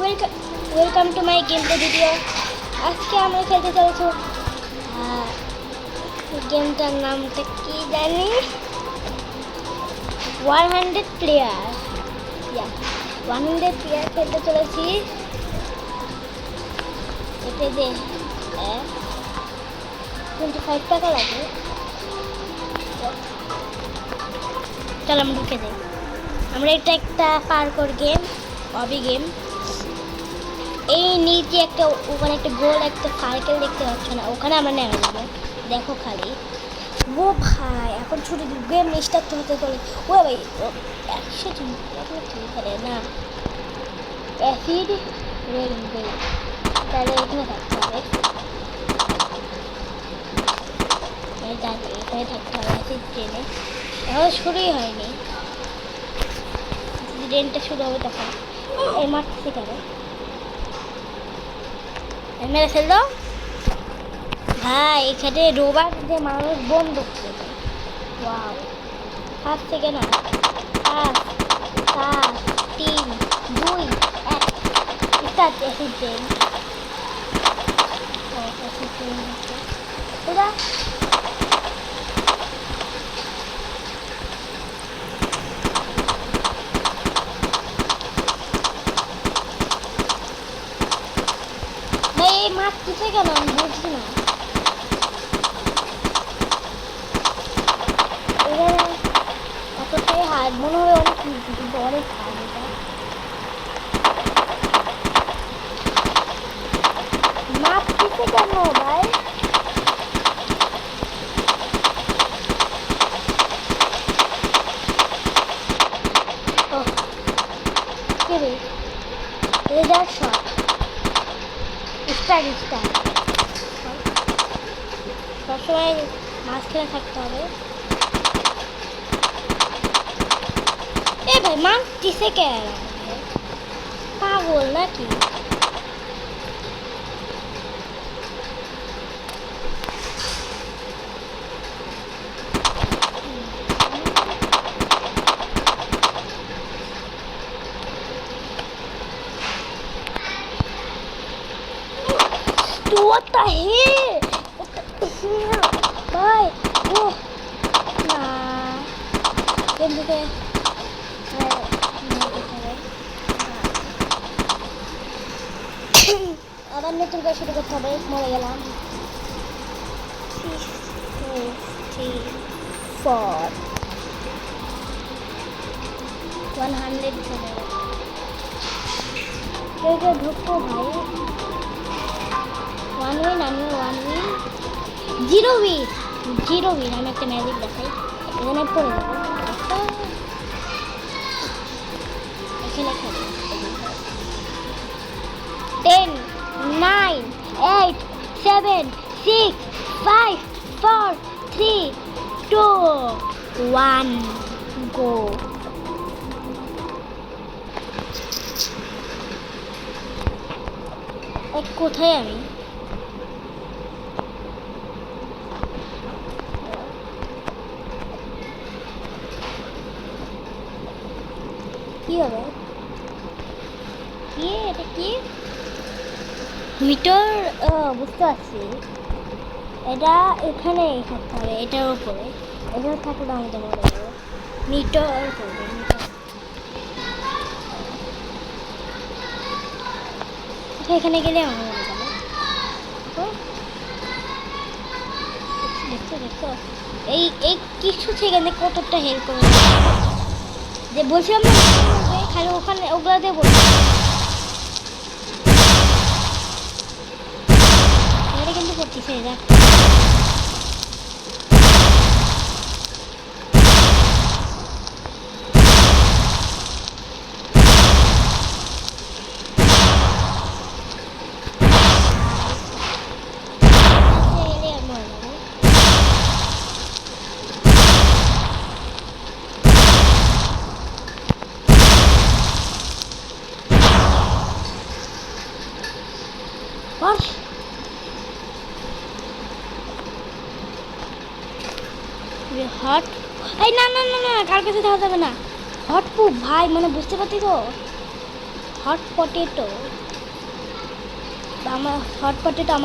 Welcome to my game play video. আজকে আমরা খেলতে চলেছি গেমটার নামটা কি জানি, 100 প্লেয়ার। 100 প্লেয়ার খেলতে চলেছি। এতে যে 25 টাকা লাগে। চল আমরা ঢুকে যাই। আমরা এটা একটা পার্কর গেম, হবি গেম। এই নিচে একটা ওখানে একটা গোল একটা সাইকেল দেখতে পাচ্ছ না, ওখানে আমরা নেমে যাবো। দেখো খালি ও ভাই, এখন ছোট গেম স্টার্ট হতে চলে। ও ভাই 100 খেলে না অ্যাসিড রেলিং বেল, তাহলে এখানে থাকতে হবে। এখানে থাকতে হবে অ্যাসিড ট্রেনে। এখন শুরুই হয়নি, ট্রেনটা শুরু হবে তখন। এই মারতেছে কেন? মেরে ফেললো ভাই। এখানে রোবট যে মানুষ বন্দুক দেবে। Wow, 5 second, 5 4 3 2 1 start. Acid train ওরা ভাই এই মাছ কিসে কেন আমি বুঝছি না। এখানে এতটাই হার্ড মনে হয়, অনেক কিন্তু অনেক হার্ড এটা। মাছ কিসে কেন ভাই? রেজার শট স্টার্ট। সবসময় মাঝখানে থাকতে হবে। এ ভাই মারতিছে কেন? পাগল নাকি? What the hell? ভাই ও না গেম থেকে আবার নতুন করে শুরু করতে হবে। মরে গেলাম। 4 100 চলে গেল। কেউ ঢুকবো ভাই। 1 উইন, আমি 1 উইন 0 উইন 0 উইন। আমি একটা ম্যাজিক দেখাই, এখানে পড়ে যাবো। এখানে খেলি 10 9 8 7 6 5 4 3 2 1 গো। কোথায় আমি? কি হবে? কি এটা? কি মিটার? বুঝতে পারছি, এটা এখানে থাকতে হবে, এটার উপরে। এখানে থাকলে আমাদের মনে হবে মিটার করবে। এখানে গেলে আমার মনে যাবে। দেখছো দেখছো এই এই কিছু সেখানে কতটা হেল্প করে যে বলছিলাম না, খালি ওখানে ওগুলাতে বলছি। এটা কিন্তু করতেছে এরা। হট এই না না না না, কার কাছে যাওয়া যাবে না। হট পুপ ভাই, মানে বুঝতে পারছি তো। হট পটেটো আমার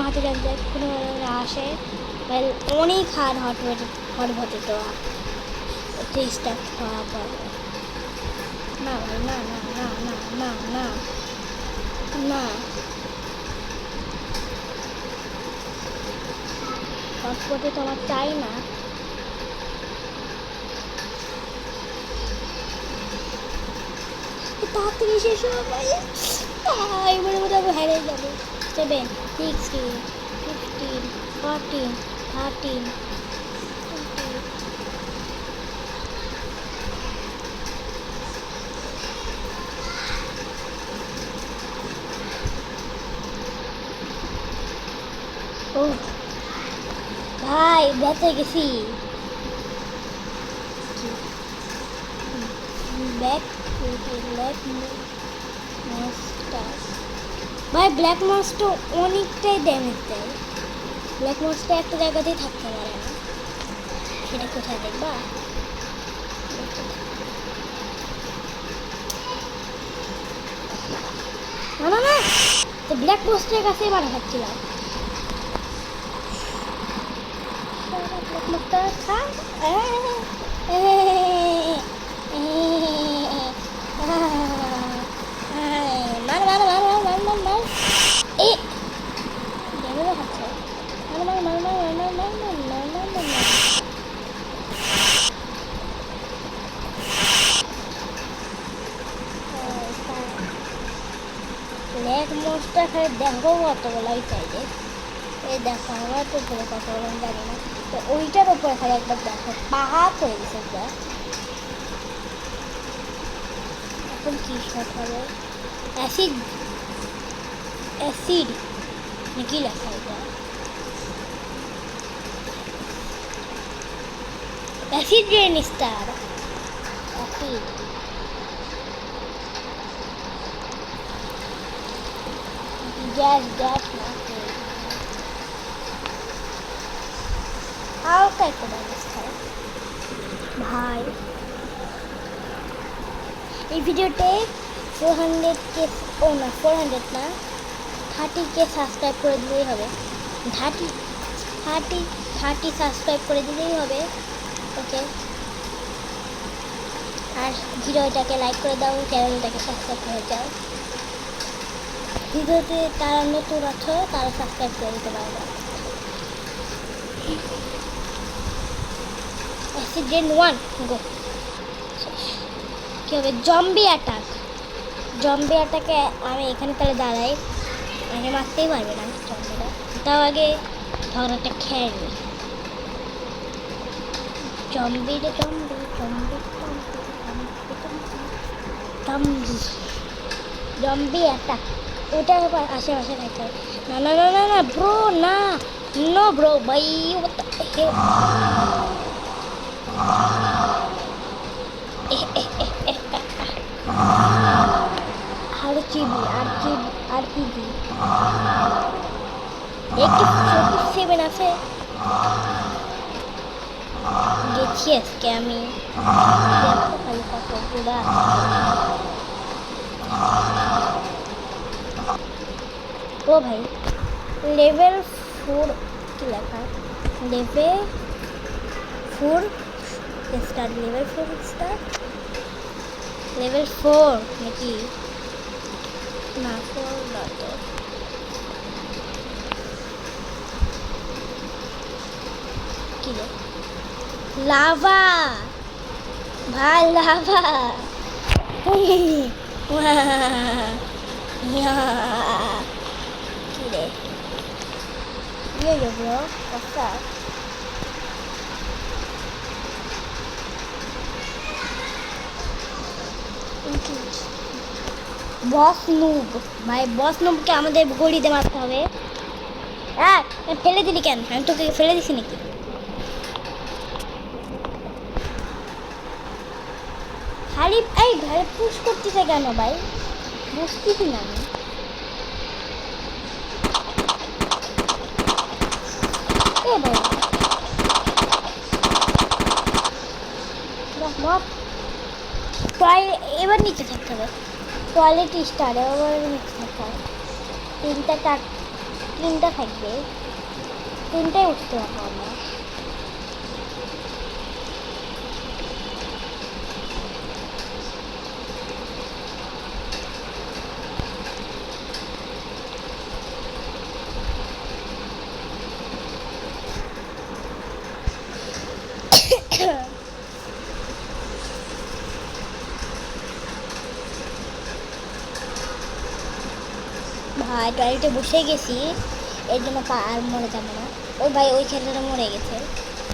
হাতে যাচ্ছে কোনো আসে অনেক হার হট পটেটো টেস্টটা খাওয়া পড়ে না ভাই না না না না না না না হট পটেটো আমার চাই না তাড়াতাড়ি শেষ হবে ভাই এবারে মধ্যে আমি হেরে যাবো 7 16 15 14 13 ও ভাই বেঁচে গেছি ব্যাক ভাই ব্ল্যাক মনস্টার অনেকটাই ড্যামেজ দেয় ব্ল্যাক মনস্টার একটা জায়গাতেই থাকতে পারে না সেটা কোথায় দেখবা না না না তো ব্ল্যাক মনস্টারের কাছেই মারা খাচ্ছিলাম ব্ল্যাক মনস্টার খা ব্ল্যাক মনস্টার খালি দেখো কতগুলাই চাইছে এই দেখো আমার তো উপরে কতগুলো আমি জানি না তো ওইটার উপরে খালি একবার দেখো পাহাড় হয়ে গেছে একটা এখন কি শট হবে অ্যাসিড নাকি লেখা এটা acid rain star acid gas না হালকা একটা ব্যবস্থা ভাই এই ভিডিওতে 400K ও না 400 না 30K সাবস্ক্রাইব করে দিলেই হবে 30 সাবস্ক্রাইব করে দিলেই হবে ওকে আর ভিডিওটাকে লাইক করে দাও চ্যানেলটাকে সাবস্ক্রাইব করে দাও ভিডিওতে তারা নতুন আছো তারা সাবস্ক্রাইব করে দিতে পারবে অ্যাক্সিডেন্ট 1 গো কী হবে জম্বি অ্যাটাকে আমি এখানে তাহলে দাঁড়াই আমাকে মারতেই পারবে না জম্বিটা তাও আগে ঝগড়াটা খেয়ে নি জম্বি অ্যাটাক ওটা আশেপাশে থাকতে হবে না না না না না ব্রো না নো ব্রো ভাই আরপিজি একটু 47 আছে গেছি আজকে আমি খালি কতগুলো ও ভাই লেভেল 4 কি লেখা লেভেল 4 স্টার লেভেল 4 নাকি না 4 না তো কি রে লাভা ভাই লাভা কি রে bro what's up বস নুব ভাই বস নুবকে আমাদের গড়িতে মারতে হবে হ্যাঁ ফেলে দিলি কেন আমি তোকে ফেলে দিছি নাকি খালি এই ঘরে পুশ করতেছে কেন ভাই বুঝতেছি না আমি এ ভাই প্রায় এবার নিচে থাকতে হবে টয়লেট স্টার আবার মিক্স থাকা তিনটা থাকবে, তিনটাই উঠতে পারবো আমরা। ভাই টয়লেটে বসে গেছি, এর জন্য আর মরে যাবো না। ওই ভাই ওই ছেলেটা মরে গেছে,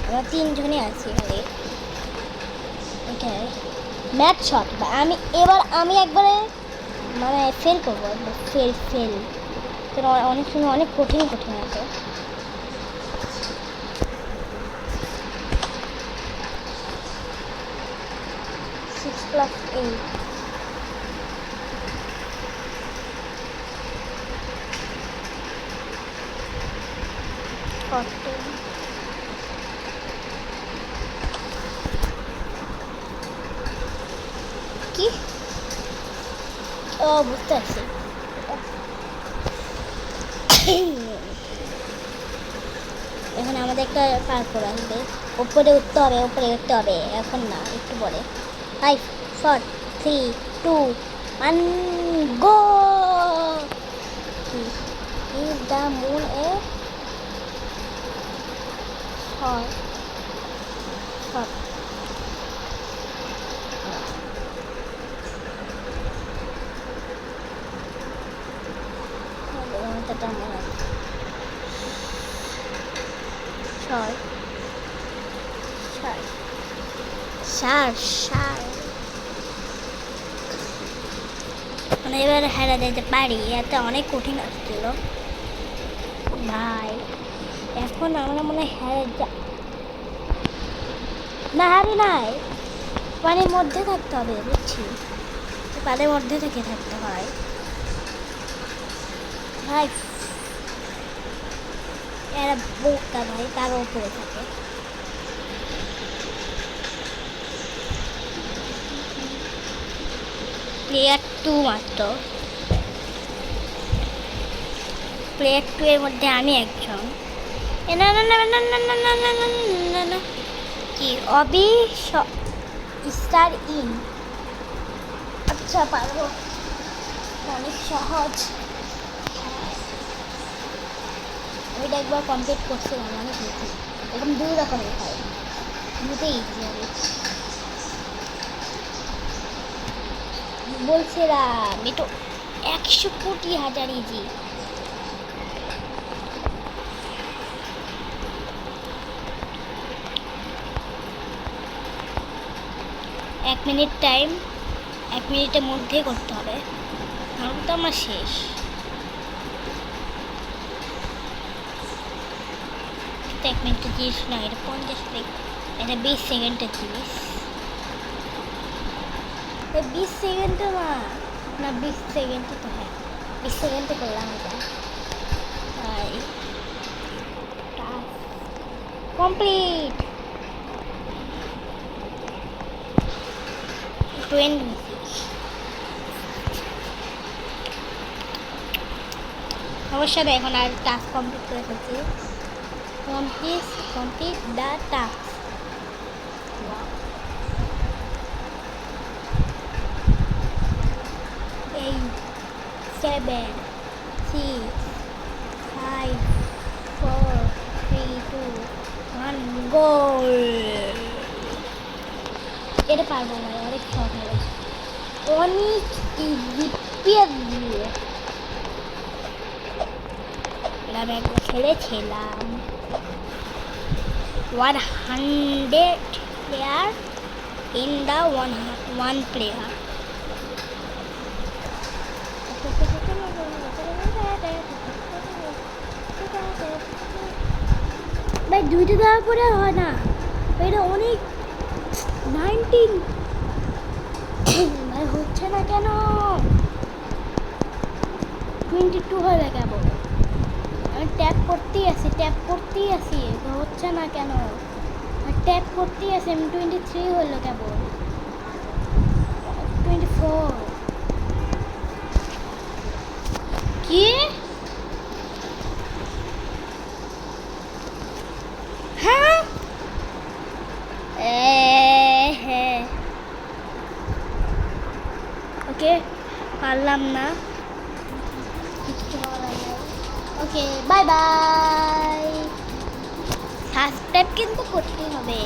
আমরা তিনজনই আছি ভাই। ওকে ম্যাচ শট ভাই, আমি একবারে মানে ফেল করবো, একবার ফেল অনেক সময় অনেক কঠিন আছে। 6+8 কি? ও বুঝতে পারছি। এখন আমাদের একটা পার্কর আসবে, উপরে উঠতে হবে, এখন না, একটু পরে। 5 4 3 2 1 গো। Is the moon a short? মানে এবার হেরা যেতে পারি, এত অনেক কঠিন আসছিল ভাই। এখন আমরা মনে হয় হারি নাই, পানির মধ্যে থাকতে হবে, বুঝছি, পানির মধ্যে থেকে থাকতে হয় ভাই। এরা বোকা ভাই, তার উপরে থাকে। প্লেয়ার 2 মাত্র, প্লেয়ার 2 এর মধ্যে আমি একজন। কি অবি স্টার ইন, আচ্ছা পারবো, অনেক সহজ। ওইটা একবার কমপ্লিট করছিলাম, অনেক ইজি, এরকম 2 রকমের হয়, দুটোই ইজি হবে বলছিলাম। এটা 100 কোটি হাজার ইজি। এক মিনিট টাইম, 1 মিনিটের মধ্যে করতে হবে, তাহলে তো আমার শেষ। এটা 1 মিনিটের জিনিস না, এটা 50 সেকেন্ড, এটা 20 সেকেন্ডের জিনিস। 20 সেকেন্ডে না 20 সেকেন্ডে তো, হ্যাঁ 20 সেকেন্ডে করলাম এটা। তাই কমপ্লিট 20। অবশ্যই এখন আর টাস্ক কমপ্লিট করে ফেলছি। Complete the task. 8 7 6 5 4 3 2 1 গোল। এটা পারবো না, অনেক শখ হবে, অনেক রিপেয়ার দিয়ে আমি একবার খেলেছিলাম 100 player in the one player. ভাই 2টা দেওয়ার পরে হয় না, এটা অনেক 19 ভাই হচ্ছে না কেন, 22 হয়ে কেবল। আমি ট্যাপ করতেই আছি, হচ্ছে না কেন, ট্যাপ করতেই আছি আমি। 23 হলো কেবল, 24 কি? হ্যাঁ হ্যাঁ ওকে পারলাম না, কিচ্ছু বলার নাই। Okay bye bye. সাবস্ক্রাইব কিন্তু করতে হবে।